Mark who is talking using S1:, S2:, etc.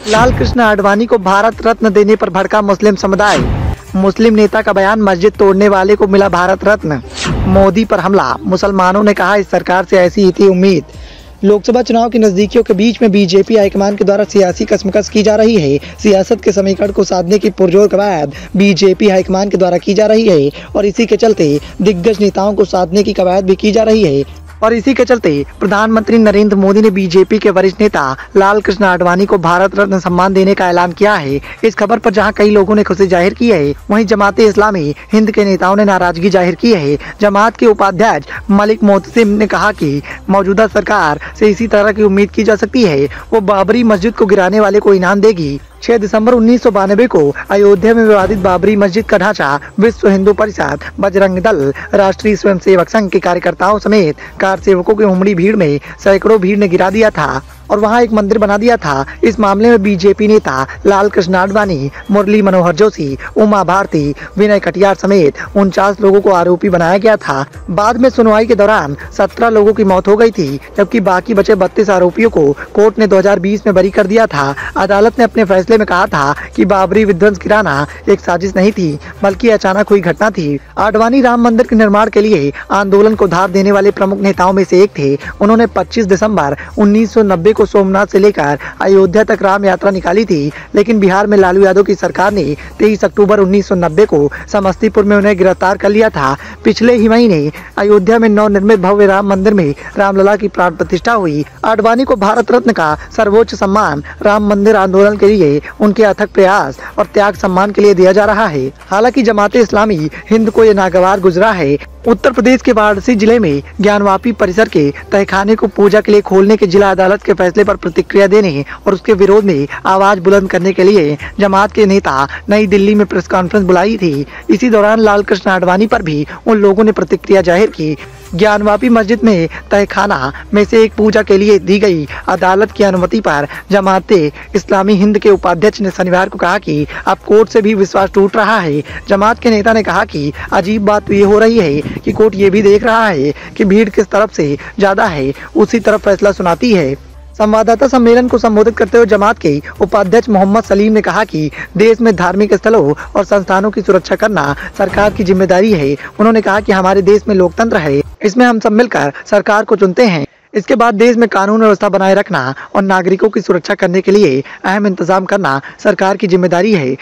S1: लाल कृष्ण आडवाणी को भारत रत्न देने पर भड़का मुस्लिम समुदाय। मुस्लिम नेता का बयान, मस्जिद तोड़ने वाले को मिला भारत रत्न। मोदी पर हमला, मुसलमानों ने कहा इस सरकार से ऐसी ही थी उम्मीद। लोकसभा चुनाव की नजदीकियों के बीच में बीजेपी हाईकमान के द्वारा सियासी कसमकस की जा रही है। सियासत के समीकरण को साधने की पुरजोर कवायद बीजेपी हाईकमान के द्वारा की जा रही है और इसी के चलते दिग्गज नेताओं को साधने की कवायद भी की जा रही है। और इसी के चलते प्रधानमंत्री नरेंद्र मोदी ने बीजेपी के वरिष्ठ नेता लाल कृष्ण आडवाणी को भारत रत्न सम्मान देने का ऐलान किया है। इस खबर पर जहां कई लोगों ने खुशी जाहिर की है, वहीं जमाते इस्लामी हिंद के नेताओं ने नाराजगी जाहिर की है। जमात के उपाध्यक्ष मलिक मोहतसिम ने कहा कि मौजूदा सरकार से इसी तरह की उम्मीद की जा सकती है। वो बाबरी मस्जिद को गिराने वाले को इनाम देगी। 6 दिसंबर 1992 को अयोध्या में विवादित बाबरी मस्जिद का ढांचा विश्व हिंदू परिषद, बजरंग दल, राष्ट्रीय स्वयंसेवक संघ के कार्यकर्ताओं समेत कार सेवकों की उमड़ी भीड़ में सैकड़ों भीड़ ने गिरा दिया था और वहां एक मंदिर बना दिया था। इस मामले में बीजेपी नेता लाल कृष्ण आडवाणी, मुरली मनोहर जोशी, उमा भारती, विनय कटियार समेत 49 लोगों को आरोपी बनाया गया था। बाद में सुनवाई के दौरान 17 लोगों की मौत हो गई थी, जबकि बाकी बचे 32 आरोपियों को कोर्ट ने 2020 में बरी कर दिया था। अदालत ने अपने फैसले में कहा था कि बाबरी विध्वंस गिराना एक साजिश नहीं थी, बल्कि अचानक हुई घटना थी। आडवाणी राम मंदिर के निर्माण के लिए आंदोलन को धार देने वाले प्रमुख नेताओं में से एक थे। उन्होंने 25 दिसंबर 1990 को सोमनाथ से लेकर अयोध्या तक राम यात्रा निकाली थी, लेकिन बिहार में लालू यादव की सरकार ने 23 अक्टूबर 1990 को समस्तीपुर में उन्हें गिरफ्तार कर लिया था। पिछले ही महीने अयोध्या में नवनिर्मित भव्य राम मंदिर में रामलला की प्राण प्रतिष्ठा हुई। आडवाणी को भारत रत्न का सर्वोच्च सम्मान राम मंदिर आंदोलन के लिए उनके अथक प्रयास और त्याग सम्मान के लिए दिया जा रहा है। हालांकि जमाते इस्लामी हिंद को ये नागवार गुजरा है। उत्तर प्रदेश के वाराणसी जिले में ज्ञानवापी परिसर के तहखाने को पूजा के लिए खोलने के जिला अदालत के फैसले पर प्रतिक्रिया देने और उसके विरोध में आवाज बुलंद करने के लिए जमात के नेता नई दिल्ली में प्रेस कॉन्फ्रेंस बुलाई थी। इसी दौरान लाल कृष्ण आडवाणी पर भी उन लोगों ने प्रतिक्रिया जाहिर की। ज्ञानवापी मस्जिद में तहखाना में से एक पूजा के लिए दी गई अदालत की अनुमति पर जमाते इस्लामी हिंद के उपाध्यक्ष ने शनिवार को कहा कि अब कोर्ट से भी विश्वास टूट रहा है। जमात के नेता ने कहा कि अजीब बात तो ये हो रही है कि कोर्ट ये भी देख रहा है कि भीड़ किस तरफ से ज्यादा है, उसी तरफ फैसला सुनाती है। संवाददाता सम्मेलन को संबोधित करते हुए जमात के उपाध्यक्ष मोहम्मद सलीम ने कहा कि देश में धार्मिक स्थलों और संस्थानों की सुरक्षा करना सरकार की जिम्मेदारी है। उन्होंने कहा कि हमारे देश में लोकतंत्र है, इसमें हम सब मिलकर सरकार को चुनते हैं। इसके बाद देश में कानून व्यवस्था बनाए रखना और नागरिकों की सुरक्षा करने के लिए अहम इंतजाम करना सरकार की जिम्मेदारी है।